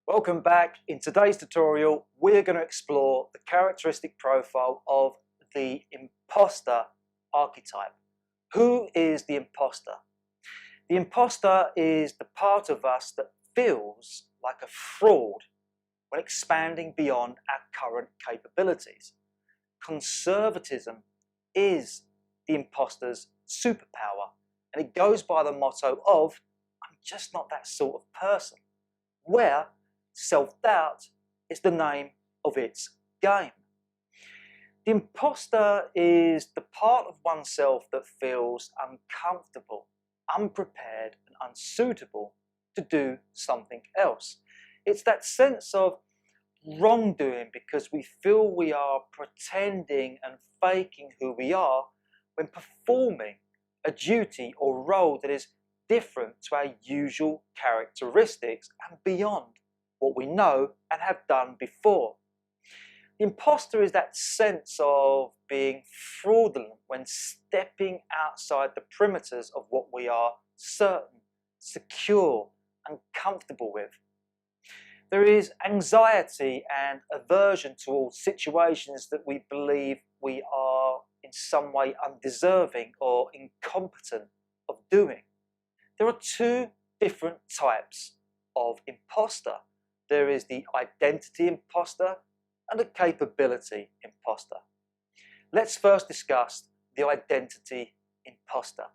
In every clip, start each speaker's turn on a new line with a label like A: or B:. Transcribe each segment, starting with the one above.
A: Welcome back. In today's tutorial, we're going to explore the characteristic profile of the imposter archetype. Who is the imposter? The imposter is the part of us that feels like a fraud when expanding beyond our current capabilities. Conservatism is the imposter's superpower, and it goes by the motto of, I'm just not that sort of person, where self-doubt is the name of its game. The imposter is the part of oneself that feels uncomfortable, unprepared and unsuitable to do something else. It's that sense of wrongdoing because we feel we are pretending and faking who we are when performing a duty or role that is different to our usual characteristics and beyond what we know and have done before. The imposter is that sense of being fraudulent when stepping outside the perimeters of what we are certain, secure and comfortable with. There is anxiety and aversion towards situations that we believe we are in some way undeserving or incompetent of doing. There are two different types of imposter. There is the identity imposter and the capability imposter. Let's first discuss the identity imposter.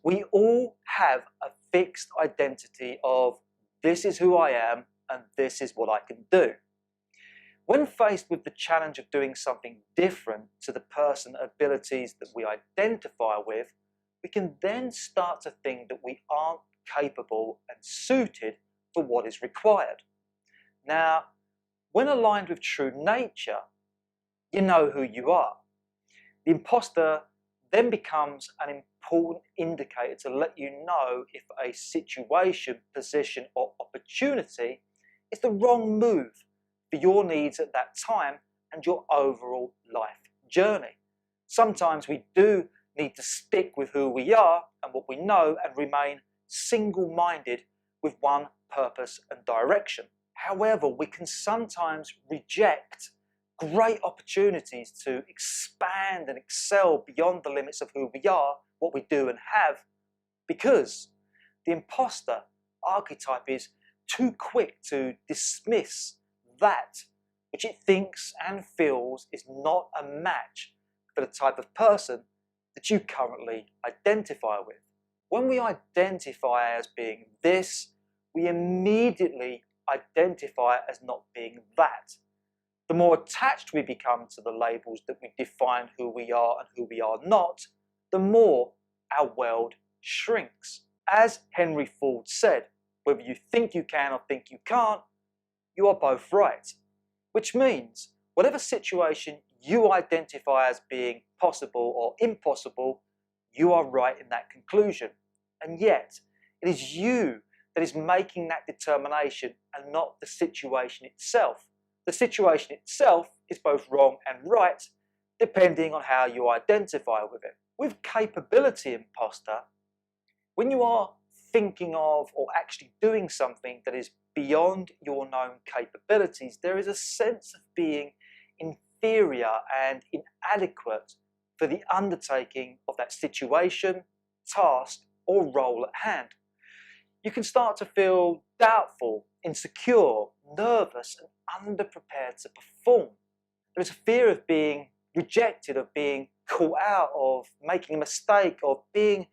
A: We all have a fixed identity of this is who I am and this is what I can do. When faced with the challenge of doing something different to the person and abilities that we identify with, we can then start to think that we aren't capable and suited for what is required. Now, when aligned with true nature, you know who you are. The imposter then becomes an important indicator to let you know if a situation, position, or opportunity is the wrong move for your needs at that time and your overall life journey. Sometimes we do need to stick with who we are and what we know and remain single-minded with one purpose and direction. However, we can sometimes reject great opportunities to expand and excel beyond the limits of who we are, what we do and have, because the imposter archetype is too quick to dismiss that which it thinks and feels is not a match for the type of person that you currently identify with. When we identify as being this, we immediately identify as not being that. The more attached we become to the labels that we define who we are and who we are not, the more our world shrinks. As Henry Ford said, whether you think you can or think you can't, you are both right. Which means whatever situation you identify as being possible or impossible, you are right in that conclusion. And yet, it is you that is making that determination and not the situation itself. The situation itself is both wrong and right, depending on how you identify with it. With capability imposter, when you are thinking of or actually doing something that is beyond your known capabilities, there is a sense of being inferior and inadequate for the undertaking of that situation, task, or role at hand. You can start to feel doubtful, insecure, nervous, and underprepared to perform. There is a fear of being rejected, of being caught out, of making a mistake, of being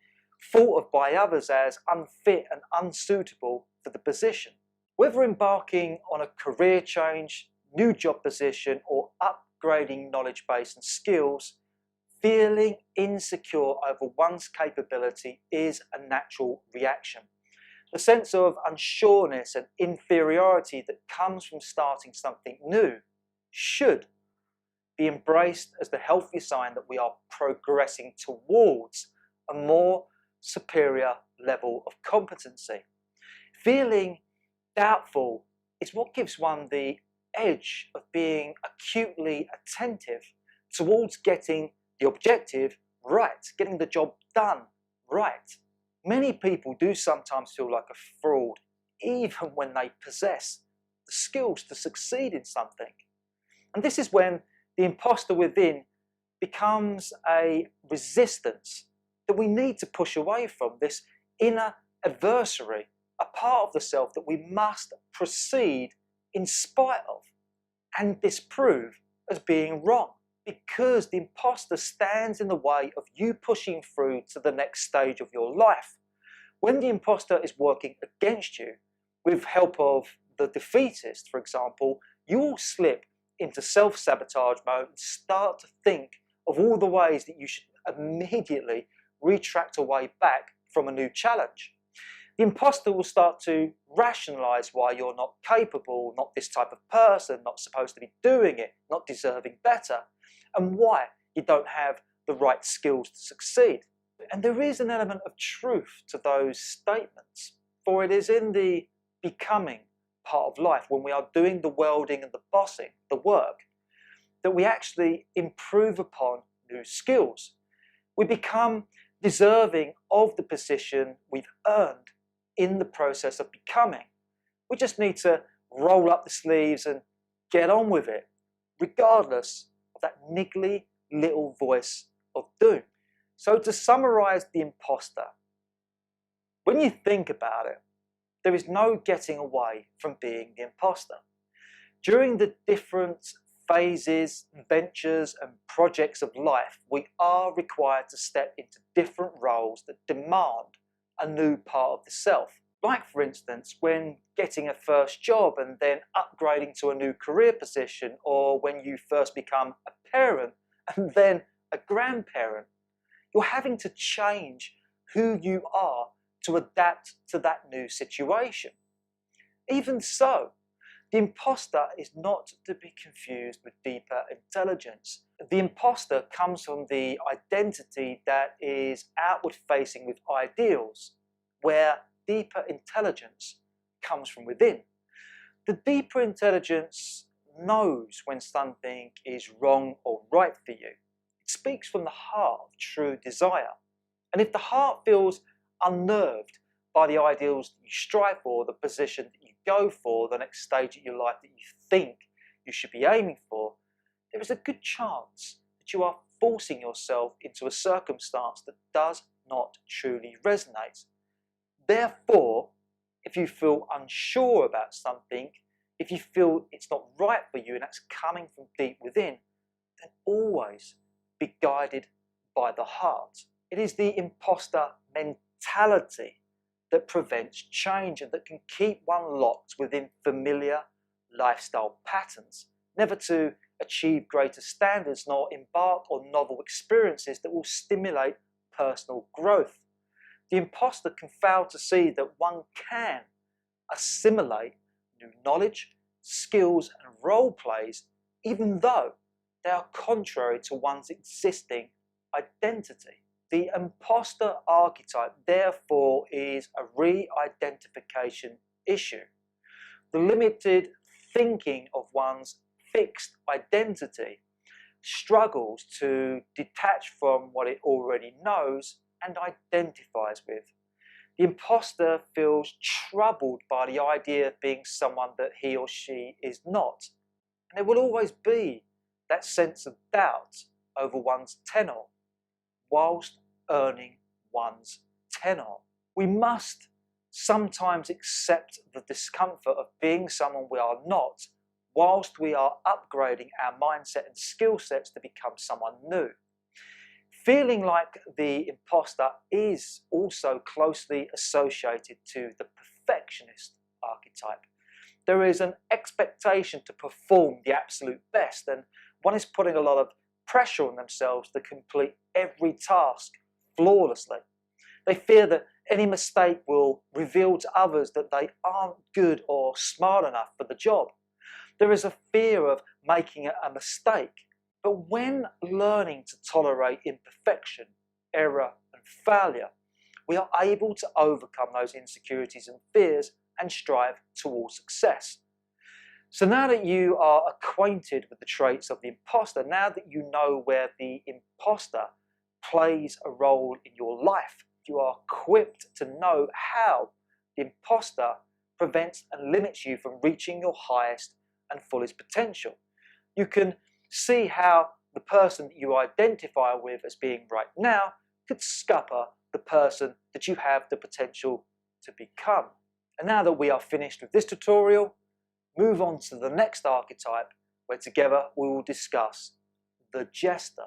A: thought of by others as unfit and unsuitable for the position. Whether embarking on a career change, new job position, or upgrading knowledge base and skills, feeling insecure over one's capability is a natural reaction. The sense of unsureness and inferiority that comes from starting something new should be embraced as the healthy sign that we are progressing towards a more superior level of competency. Feeling doubtful is what gives one the edge of being acutely attentive towards getting the objective right, getting the job done right. Many people do sometimes feel like a fraud, even when they possess the skills to succeed in something. And this is when the imposter within becomes a resistance that we need to push away from, this inner adversary, a part of the self that we must proceed in spite of and disprove as being wrong, because the imposter stands in the way of you pushing through to the next stage of your life. When the imposter is working against you, with help of the defeatist, for example, you will slip into self-sabotage mode and start to think of all the ways that you should immediately retract away back from a new challenge. The imposter will start to rationalize why you're not capable, not this type of person, not supposed to be doing it, not deserving better, and why you don't have the right skills to succeed. And there is an element of truth to those statements, for it is in the becoming part of life, when we are doing the welding and the bossing, the work, that we actually improve upon new skills. We become deserving of the position we've earned in the process of becoming. We just need to roll up the sleeves and get on with it, regardless of that niggly little voice of doom. So to summarize the imposter, when you think about it, there is no getting away from being the imposter. During the different phases, ventures and projects of life, we are required to step into different roles that demand a new part of the self. Like, for instance, when getting a first job and then upgrading to a new career position, or when you first become a parent and then a grandparent, you're having to change who you are to adapt to that new situation. Even so, the imposter is not to be confused with deeper intelligence. The imposter comes from the identity that is outward facing with ideals, where deeper intelligence comes from within. The deeper intelligence knows when something is wrong or right for you. It speaks from the heart of true desire. And if the heart feels unnerved by the ideals that you strive for, the position that you go for, the next stage of your life that you think you should be aiming for, there is a good chance that you are forcing yourself into a circumstance that does not truly resonate. Therefore, if you feel unsure about something, if you feel it's not right for you and that's coming from deep within, then always be guided by the heart. It is the imposter mentality that prevents change and that can keep one locked within familiar lifestyle patterns, never to achieve greater standards nor embark on novel experiences that will stimulate personal growth. The imposter can fail to see that one can assimilate new knowledge, skills and role plays, even though they are contrary to one's existing identity. The imposter archetype, therefore, is a re-identification issue. The limited thinking of one's fixed identity struggles to detach from what it already knows and identifies with. The imposter feels troubled by the idea of being someone that he or she is not. And there will always be that sense of doubt over one's tenor, whilst earning one's tenor. We must sometimes accept the discomfort of being someone we are not, whilst we are upgrading our mindset and skill sets to become someone new. Feeling like the imposter is also closely associated to the perfectionist archetype. There is an expectation to perform the absolute best, and one is putting a lot of pressure on themselves to complete every task flawlessly. They fear that any mistake will reveal to others that they aren't good or smart enough for the job. There is a fear of making a mistake. But when learning to tolerate imperfection, error and failure, we are able to overcome those insecurities and fears and strive towards success. So now that you are acquainted with the traits of the imposter, now that you know where the imposter plays a role in your life, you are equipped to know how the imposter prevents and limits you from reaching your highest and fullest potential. You can see how the person that you identify with as being right now could scupper the person that you have the potential to become. And now that we are finished with this tutorial, move on to the next archetype, where together we will discuss the jester.